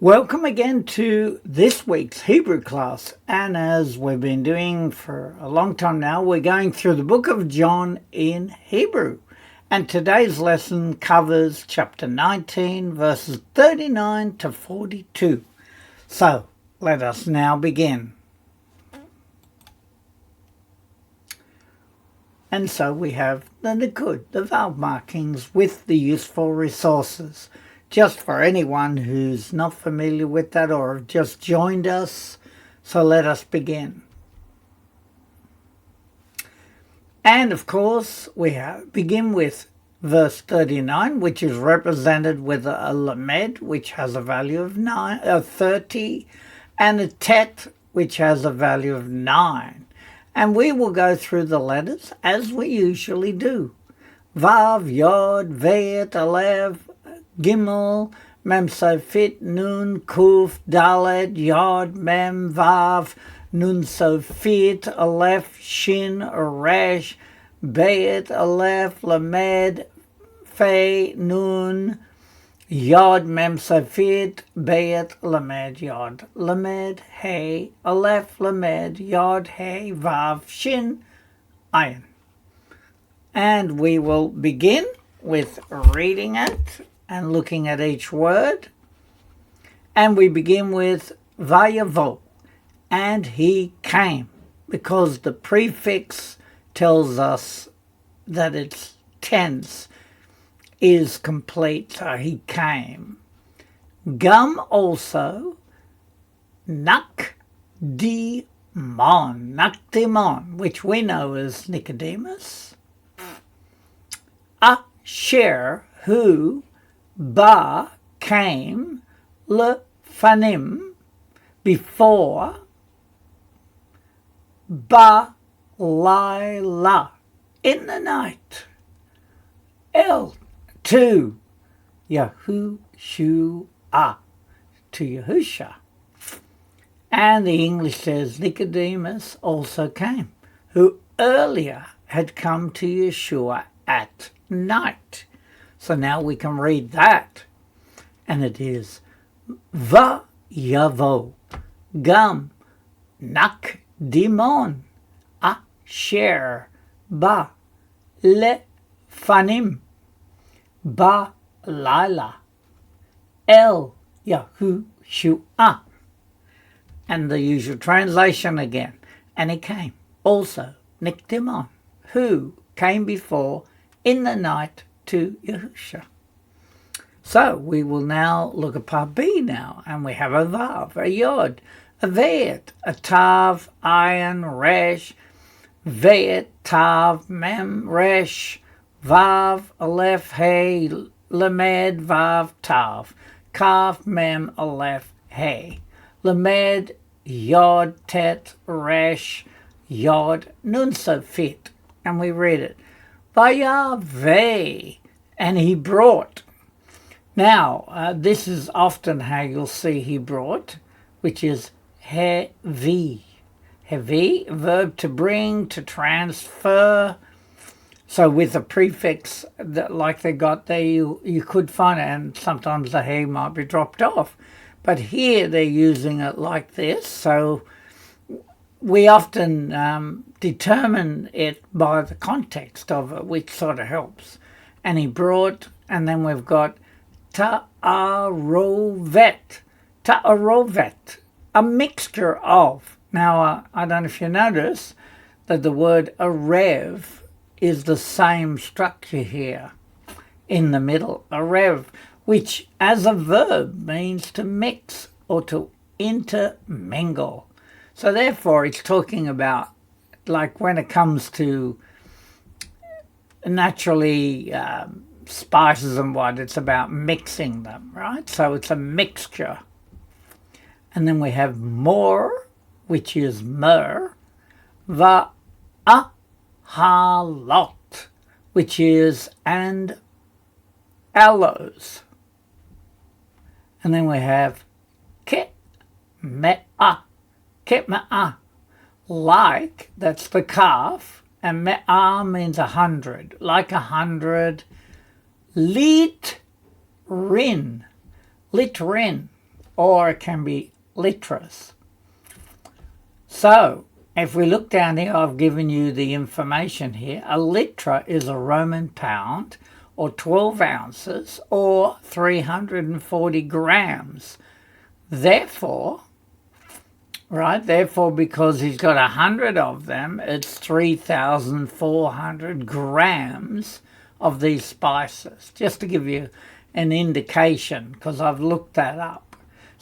Welcome again to this week's Hebrew class, and as we've been doing for a long time now, we're going through the book of John in Hebrew, and today's lesson covers chapter 19 verses 39 to 42. So let us now begin. And so we have the Nikud, the vowel markings with the useful resources. Just for anyone who's not familiar with that or have just joined us, so let us begin. And of course, we begin with verse 39, which is represented with a lamed, which has a value of 30, and a tet, which has a value of 9. And we will go through the letters as we usually do. Vav, Yod, Vet, Aleph, Gimel, Mem Sofit, Nun, Kuf, Dalet, Yod, Mem, Vav, Nun Sofit, Aleph, Shin, Resh, Bet, Aleph, Lamed, Fe, Nun, Yod, Mem Sofit, Bet, Lamed, Yod, Lamed, He, Aleph, Lamed, Yod, He, Vav, Shin, Ayin. And we will begin with reading it and looking at each word. And we begin with Vayavo, and he came, because the prefix tells us that its tense is complete, so he came. Gam also, Naqdimon, which we know as Nicodemus. Asher, who, Ba, came, lefanim, before, Ba, Laila, in the night, El, to Yeshua, to Yeshua. And the English says Nicodemus also came, who earlier had come to Yeshua at night. So now we can read that. And it is Vayavo Gam Naqdimon Asher Ba Lefanim Ba Laila El Yeshua. And the usual translation again. And he came also, Naqdimon, who came before in the night to Yeshua. So we will now look at part B now, and we have a Vav, a Yod, a Vet, a Tav, Ayin, Resh, Vet, Tav, Mem, Resh, Vav, Aleph, He, Lamed, Vav, Tav, Kaf, Mem, Aleph, He, Lamed, Yod, Tet, Resh, Yod, Nun Sofit. And we read it. Vayave, and he brought. Now, this is often how you'll see he brought, which is hevi. Hevi, verb to bring, to transfer. So with a prefix that, like they got there, you could find it, and sometimes the he might be dropped off. But here they're using it like this, so we often determine it by the context of it, which sort of helps. And he brought, and then we've got ta'arovet, a mixture of. Now, I don't know if you notice that the word arev is the same structure here in the middle, arev, which as a verb means to mix or to intermingle. So therefore, it's talking about, like when it comes to naturally spices and what, it's about mixing them, right? So it's a mixture. And then we have more, which is myrrh, va'ahalot, which is and aloes. And then we have ke'me'ah, like, that's the calf, and me'ah means 100, like 100. Litrin, or it can be litras. So, if we look down here, I've given you the information here. A litra is a Roman pound, or 12 ounces, or 340 grams. Therefore, because he's got 100 of them, it's 3,400 grams of these spices, just to give you an indication, because I've looked that up.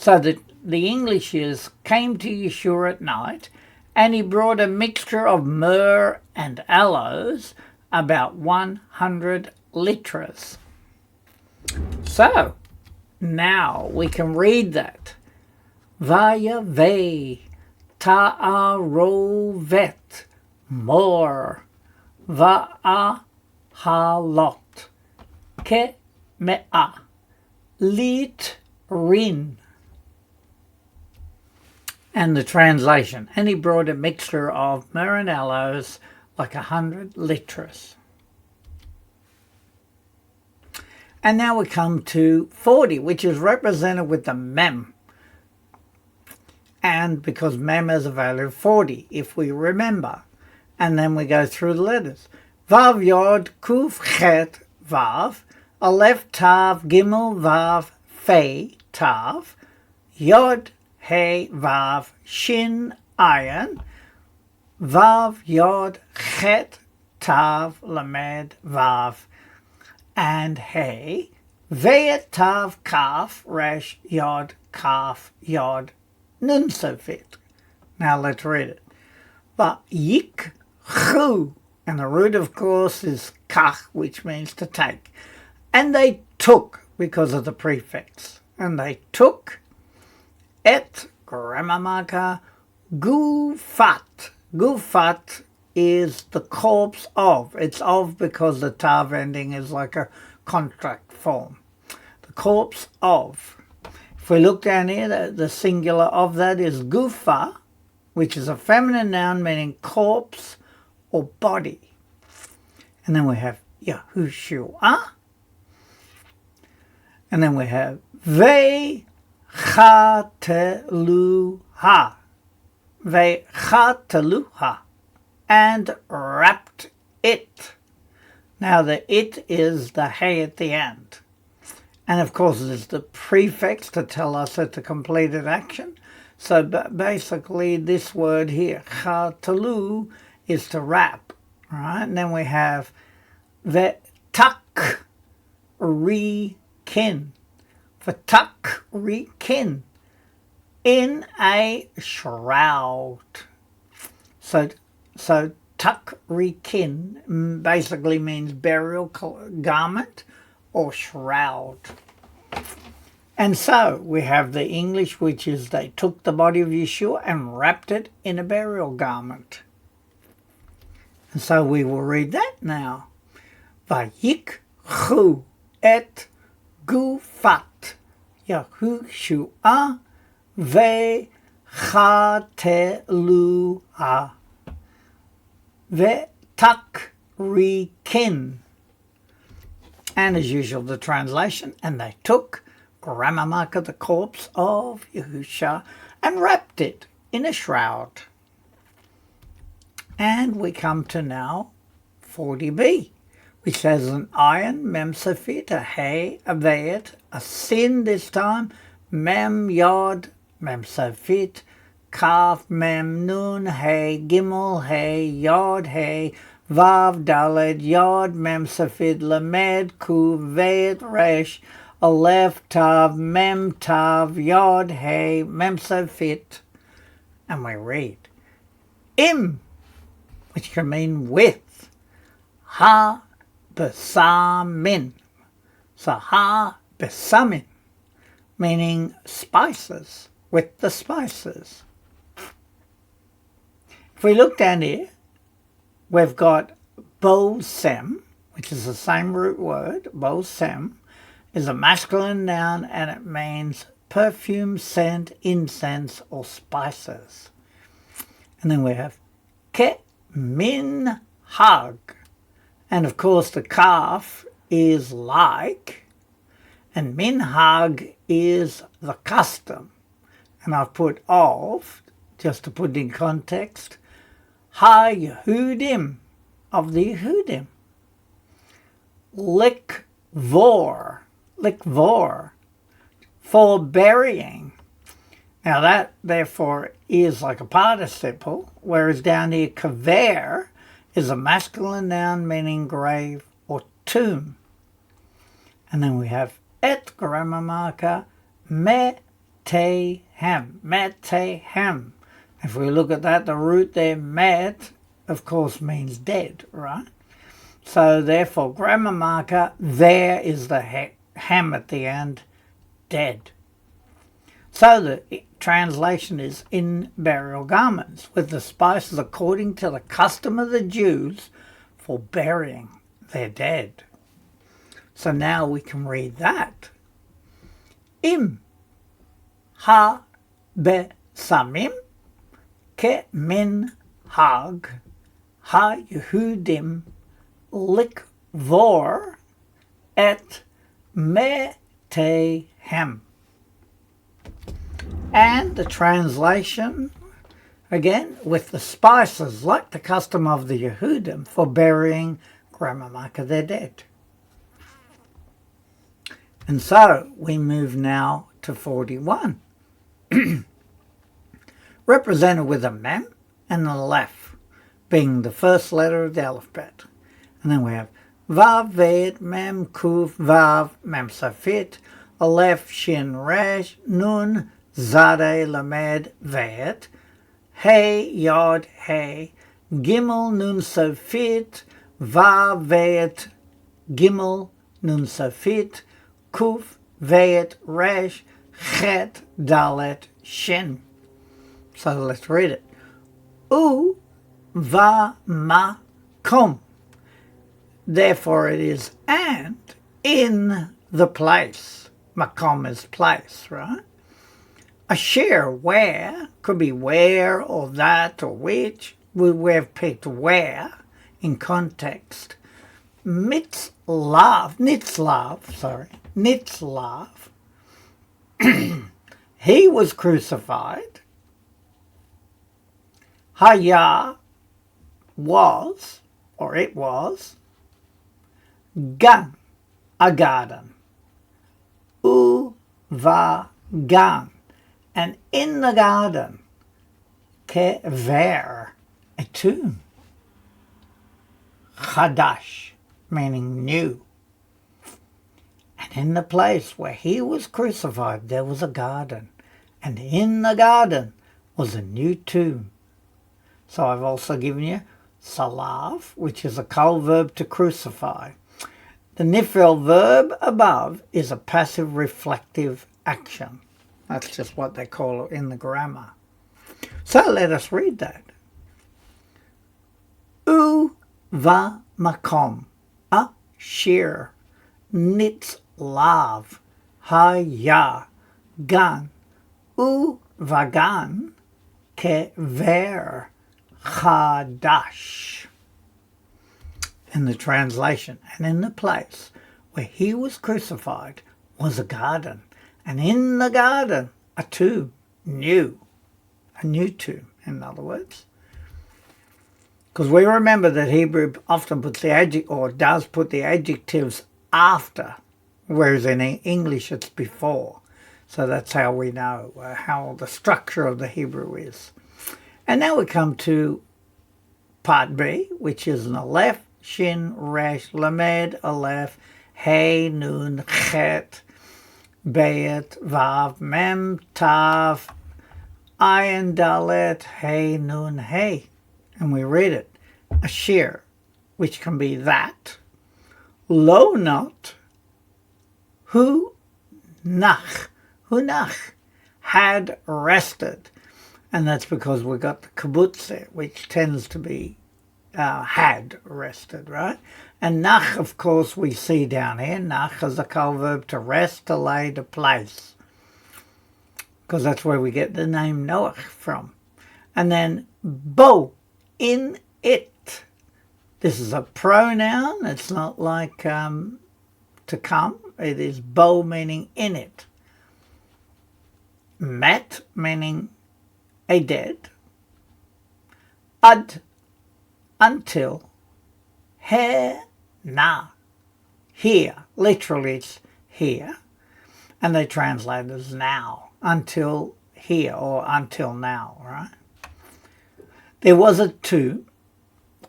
So that the English is, came to Yeshua at night, and he brought a mixture of myrrh and aloes, about 100 litras. So, now we can read that. Vayave ta'arovet mor va'ahalot ke'me'a litrin. And the translation, and he brought a mixture of myrrh and aloes, like 100 litras. And now we come to 40, which is represented with the mem. And because mem has a value of 40, if we remember. And then we go through the letters. Vav yod kuf chet vav, aleph tav gimel vav fe tav, yod he vav shin ayin, vav yod chet tav lamed vav, and he, veit tav kaf resh yod kaf yod nun sofit. Now let's read it. Vayik chu, and the root of course is kach, which means to take. And they took, because of the prefix, and they took et grammar marker gufat. Gufat is the corpse of. It's of because the tav ending is like a contract form. The corpse of. If we look down here, the singular of that is gufa, which is a feminine noun meaning corpse or body. And then we have Yahushua. And then we have Vechateluha. Vechateluha. And wrapped it. Now the it is the hey at the end. And of course there's the prefix to tell us it's a completed action. So basically this word here, chatalu, is to wrap. Right? And then we have vetak rikin. Vetak rikin. In a shroud. So takrikin basically means burial garment or shroud. And so we have the English, which is they took the body of Yeshua and wrapped it in a burial garment. And so we will read that now. Vayikchu et gufat Yahushua vechateluha vetakrikin. And as usual, the translation, and they took, grammar marker, the corpse of Yeshua, and wrapped it in a shroud. And we come to now 40b, which says an iron, mem sofit, a hay, a veit, a sin this time, mem yod, mem sofit, kaf, mem nun, hay, gimel, hay, yod, hay, vav, daled, yod, mem sofit, lamed, ku, veit, resh, aleph, tav, mem, tav, yod, hay, mem sofit. And we read, im, which can mean with, ha, besamin. So ha, besamin, meaning spices, with the spices. If we look down here, we've got bosem, which is the same root word. Bosem is a masculine noun and it means perfume, scent, incense, or spices. And then we have ke min hag. And of course the kaf is like. And minhag is the custom. And I've put of, just to put in context, ha-Yehudim, of the Yehudim. Likvor, for burying. Now that, therefore, is like a participle, whereas down here, kaver is a masculine noun meaning grave or tomb. And then we have et grammar marker metehem. If we look at that, the root there, met, of course, means dead, right? So therefore, grammar marker, there is the hem at the end, dead. So the translation is in burial garments, with the spices according to the custom of the Jews for burying their dead. So now we can read that. Im ha besamim ke min hag ha Yehudim likvor et metehem. And the translation, again, with the spices, like the custom of the Yehudim for burying, grammar marker, their dead. And so we move now to 41. Represented with a mem and a lef, being the first letter of the alphabet. And then we have vav, vet, mem, kuf, vav, mem, safit, aleph, shin, resh, nun, zade, lamed, vet, hey, yod, hey, gimel, nun, safit, vav, vet, gimel, nun, safit, kuf, vet, resh, chet, dalet, shin. So let's read it. U, va, ma, kom. Therefore it is and in the place. Makom is place, right? Asher, where, could be where or that or which. We've picked where in context. Nitzlav, he was crucified. Haya was, or it was, gan, a garden. Uva gan, and in the garden, kever, a tomb. Chadash, meaning new. And in the place where he was crucified, there was a garden. And in the garden was a new tomb. So I've also given you salav, which is a kol verb to crucify. The nifel verb above is a passive reflective action. That's just what they call it in the grammar. So let us read that. U va makom asher nitzlav haya gan u vagan kever chadash. In the translation, and in the place where he was crucified was a garden, and in the garden a tomb, new, a new tomb, in other words. Because we remember that Hebrew often puts the adjective, or does put the adjectives after, whereas in English it's before. So that's how we know how the structure of the Hebrew is. And now we come to part B, which is an aleph, shin, resh, lamed, aleph, hey, nun, chet, bet, vav, mem, tav, ayin, dalet, hey, nun, hey. And we read it. Asher, which can be that. Lo not, hu nach, had rested. And that's because we've got the kibbutz there, which tends to be had rested, right? And nach, of course, we see down here. Nach is a kol verb to rest, to lay, to place. Because that's where we get the name Noach from. And then bo, in it. This is a pronoun. It's not like to come. It is bo meaning in it. Met meaning a dead. Ad, until. He, na, here. Literally it's here. And they translate it as now. Until here or until now, right? There was a tomb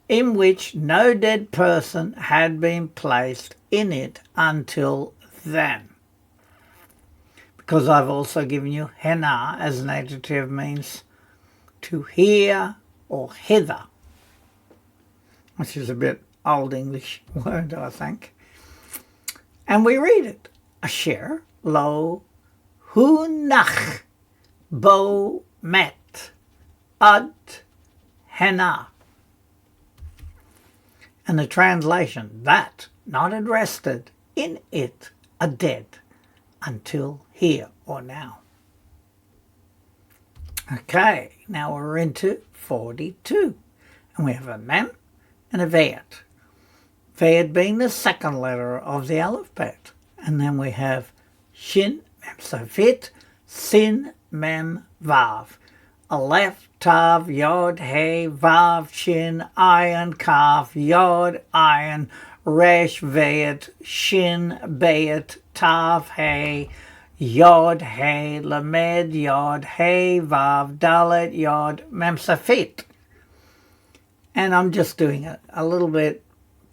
in which no dead person had been placed in it until then. Because I've also given you hena as an adjective means to here or hither, which is a bit old English word, I think. And we read it. Asher lo hunach bo met ad hena. And the translation, that not had rested in it a dead until here or now. Okay, now we're into 42. And we have a mem and a vayet. Vayet being the second letter of the alphabet. And then we have shin, mem safit, sin, mem, vav. Aleph, tav, yod, hey, vav, shin, ayin, kaf, yod, ayin, resh, vayet, shin, bayet, tav, hey, yod, hey, lamed, yod, hey, vav, dalet, yod, mem safit. And I'm just doing it a little bit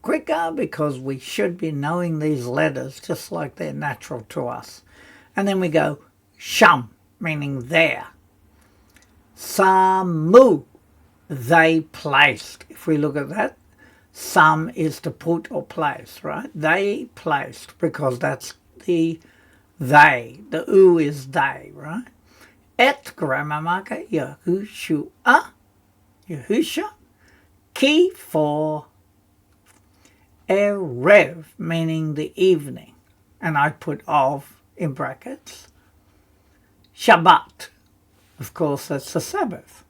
quicker because we should be knowing these letters just like they're natural to us. And then we go sham, meaning there. Samu, they placed. If we look at that, sam is to put or place, right? They placed, because that's the they. The u is they, right? Et grammar marker, Yahushua, Yahusha, ki for erev, meaning the evening. And I put of in brackets. Shabbat. Of course, that's the Sabbath.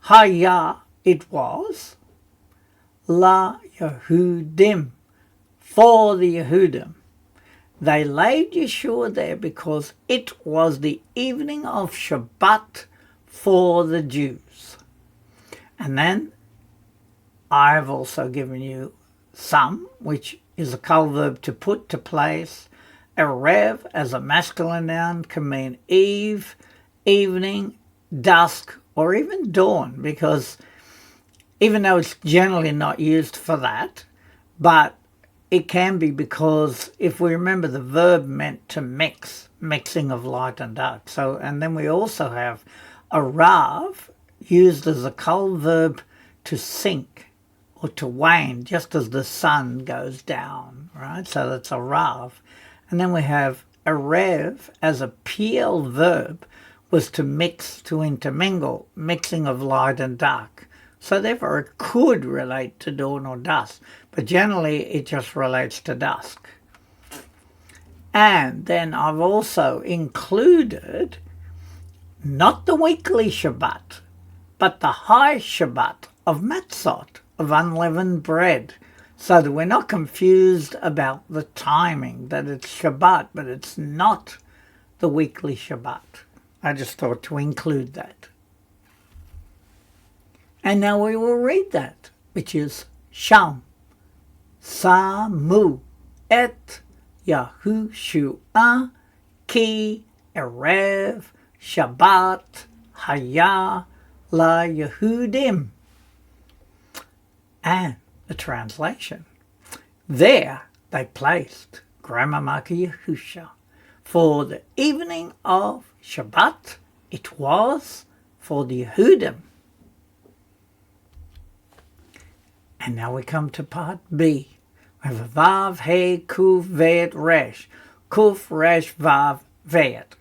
Haya, it was. La Yehudim, for the Yehudim. They laid Yeshua there because it was the evening of Shabbat for the Jews. And then I've also given you some, which is a kal verb to put, to place. Erev, as a masculine noun, can mean eve, evening, dusk, or even dawn, because even though it's generally not used for that, but it can be, because if we remember, the verb meant to mix, mixing of light and dark. So, and then we also have a rav used as a kal verb to sink or to wane, just as the sun goes down, right? So that's a rav. And then we have erev as a piel verb, was to mix, to intermingle, mixing of light and dark. So therefore it could relate to dawn or dusk, but generally it just relates to dusk. And then I've also included not the weekly Shabbat, but the high Shabbat of matzot, of unleavened bread, so that we're not confused about the timing, that it's Shabbat, but it's not the weekly Shabbat. I just thought to include that. And now we will read that, which is Sham, Samu, Et, Yahushua, Ki, Erev, Shabbat, Haya, La Yehudim. And the translation. There they placed, grammar marker Yahusha, for the evening of Shabbat, it was for the Yehudim. And now we come to part B. We have a Vav, He, Kuf, Vayet, Resh. Kuf, Resh, Vav, Vayet.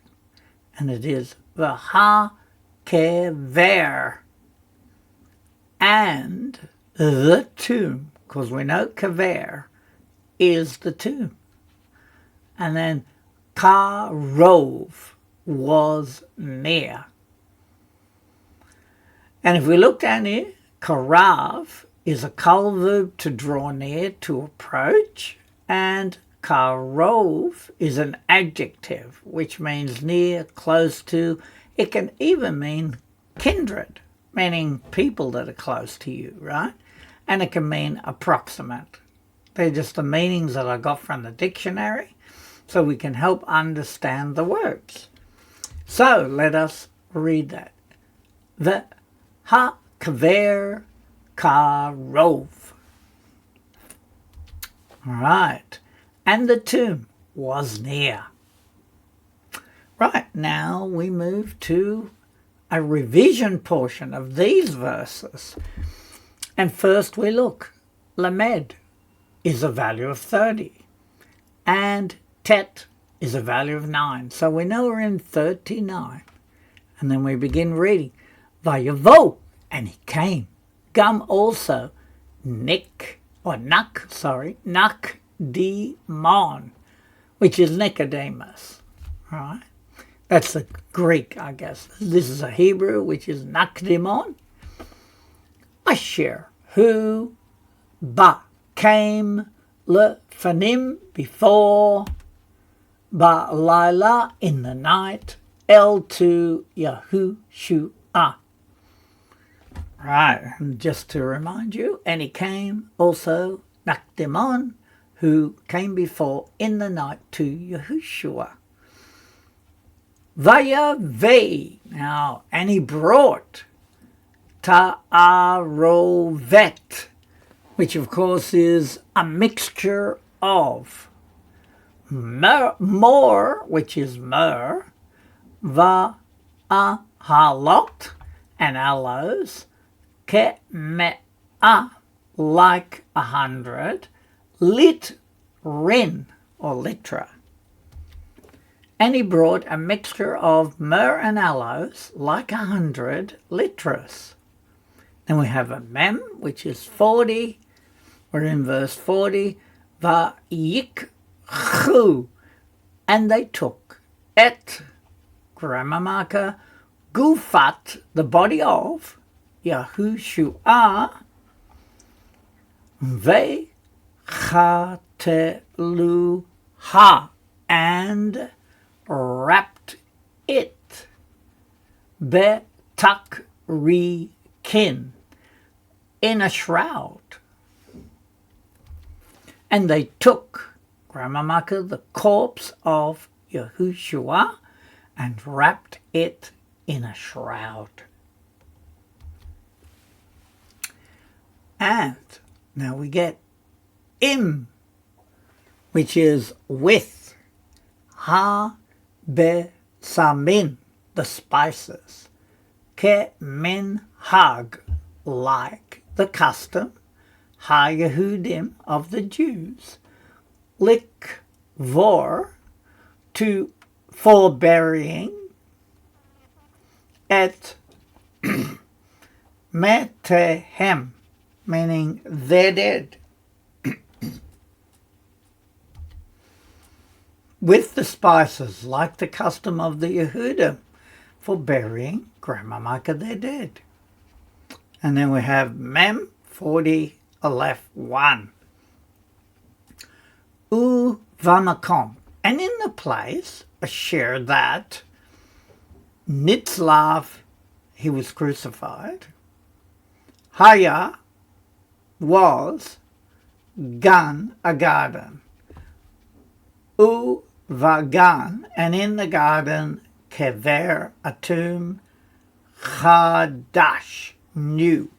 And it is Vaha, Kever. And the tomb, because we know Kever is the tomb. And then Karov was near. And if we look down here, Karav is a kal verb to draw near, to approach, and karov is an adjective, which means near, close to. It can even mean kindred, meaning people that are close to you, right? And it can mean approximate. They're just the meanings that I got from the dictionary, so we can help understand the words. So let us read that. The ha-kver karov. Right. And the tomb was near. Right, now we move to a revision portion of these verses. And first we look. Lamed is a value of 30. And Tet is a value of 9. So we know we're in 39. And then we begin reading. Vayavo, and he came. Gum also. Naqdimon, which is Nicodemus, right? That's the Greek, I guess. This is a Hebrew, which is Naqdimon. Asher, who came lefanim, before, ba'layla, in the night, el to Yeshua. Right, and just to remind you, and he came also, Naqdimon, who came before in the night to Yeshua. Vayave, now, and he brought ta'arovet, which of course is a mixture of more, which is myrrh, va'ahalot, and aloes, ke'me'ah, like 100, litrin, or litra. And he brought a mixture of myrrh and aloes, like 100 litras. Then we have a mem, which is 40. We're in verse 40. Va'yikchu, and they took et, grammar marker, gufat, the body of Yahushua, ve'chateluha, and wrapped it, betakrikin, in a shroud. And they took, grammar marker, the corpse of Yahushua, and wrapped it in a shroud. And now we get im, which is with, ha-besamin, the spices, ke-min-hag, like the custom, ha-Yehudim, of the Jews, lik-vor, for burying, et metehem, meaning they're dead, with the spices, like the custom of the Yehudim, for burying, grammar marker, they're dead. And then we have Mem 40, Aleph 1. U vamakom, and in the place, asher that, Nitzlav, he was crucified, Haya, was, gan, a garden, U vagan, and in the garden, kever, a tomb, chadash, new.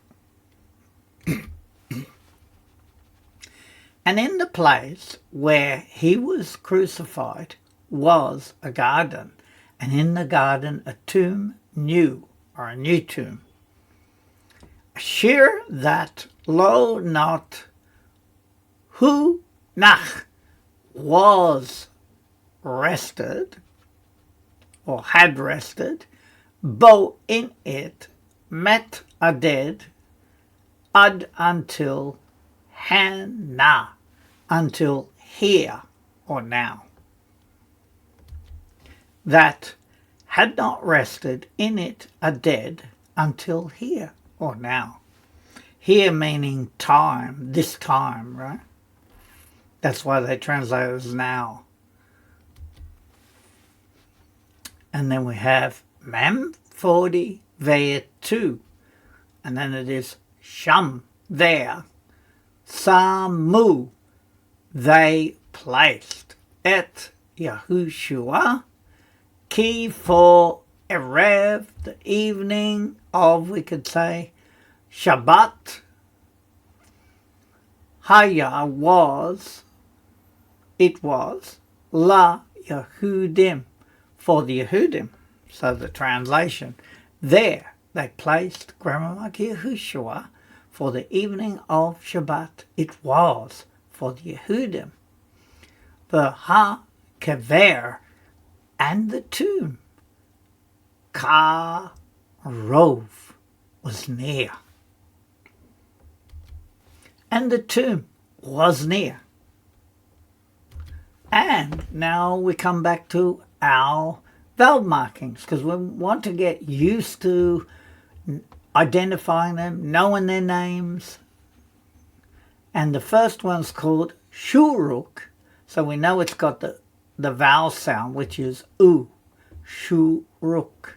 And in the place where he was crucified was a garden, and in the garden a tomb new, or a new tomb. Asher that lo not hu nach was rested, or had rested, bo in it met a dead, ad until Hannah, until here, or now. That had not rested in it a dead until here, or now. Here meaning time, this time, right? That's why they translate it as now. And then we have Mem 40, there 2. And then it is Sham, there. Samu, they placed. Et Yahushua, ki for Erev, the evening of, we could say, Shabbat. Haya was, it was, La Yehudim, for the Yehudim. So the translation, there they placed, grammar like Yahushua, for the evening of Shabbat. It was for the Yehudim. The Ha-Kever, and the tomb, Karov, was near. And the tomb was near. And now we come back to our vowel markings, because we want to get used to identifying them, knowing their names. And the first one's called shuruk, so we know it's got the vowel sound, which is u, shuruk.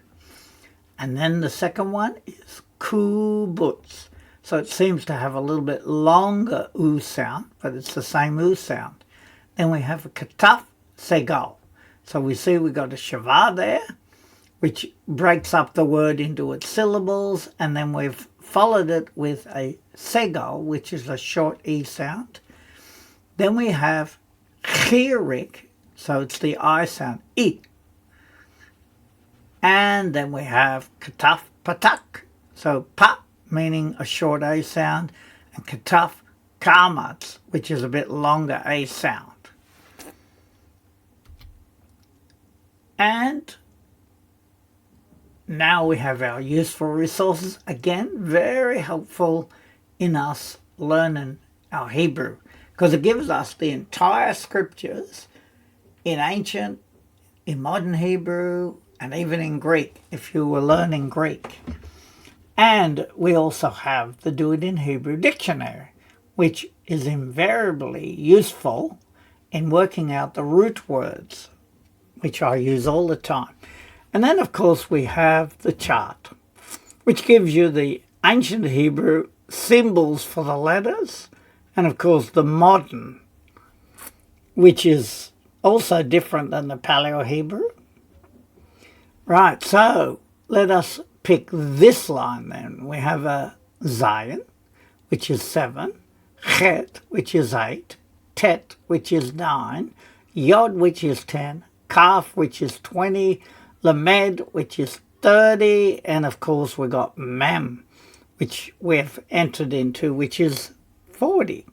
And then the second one is kubutz. So it seems to have a little bit longer u sound, but it's the same u sound. Then we have a kataf segal. So we see we got a shava there, which breaks up the word into its syllables, and then we've followed it with a segal, which is a short e sound. Then we have chirik, so it's the I sound, I. And then we have kataf patak, so pa meaning a short a sound, and kataf kamatz, which is a bit longer a sound. And now we have our useful resources, again very helpful in us learning our Hebrew, because it gives us the entire scriptures in ancient, in modern Hebrew, and even in Greek, if you were learning Greek. And we also have the Do It in Hebrew dictionary, which is invariably useful in working out the root words, which I use all the time. And then, of course, we have the chart, which gives you the ancient Hebrew symbols for the letters, and, of course, the modern, which is also different than the Paleo-Hebrew. Right, so let us pick this line then. We have a Zayin, which is 7, Chet, which is 8, Tet, which is 9, Yod, which is 10, Kaf, which is 20, Lamed, which is 30, and of course we got Mem, which we've entered into, which is 40.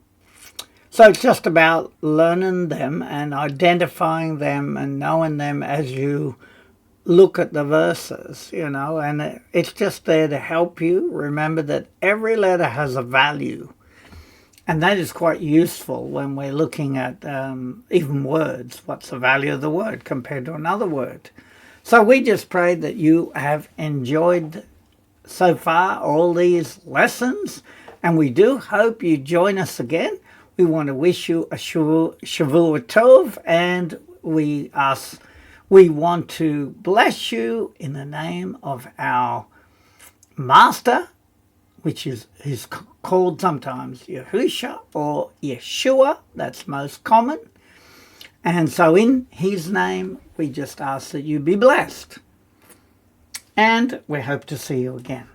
So it's just about learning them and identifying them and knowing them as you look at the verses, you know, and it's just there to help you. Remember that every letter has a value, and that is quite useful when we're looking at even words. What's the value of the word compared to another word? So we just pray that you have enjoyed so far all these lessons, and we do hope you join us again. We want to wish you a Shavua Tov, and we want to bless you in the name of our Master, which is called sometimes Yahusha or Yeshua. That's most common. And so in his name, we just ask that you be blessed. And we hope to see you again.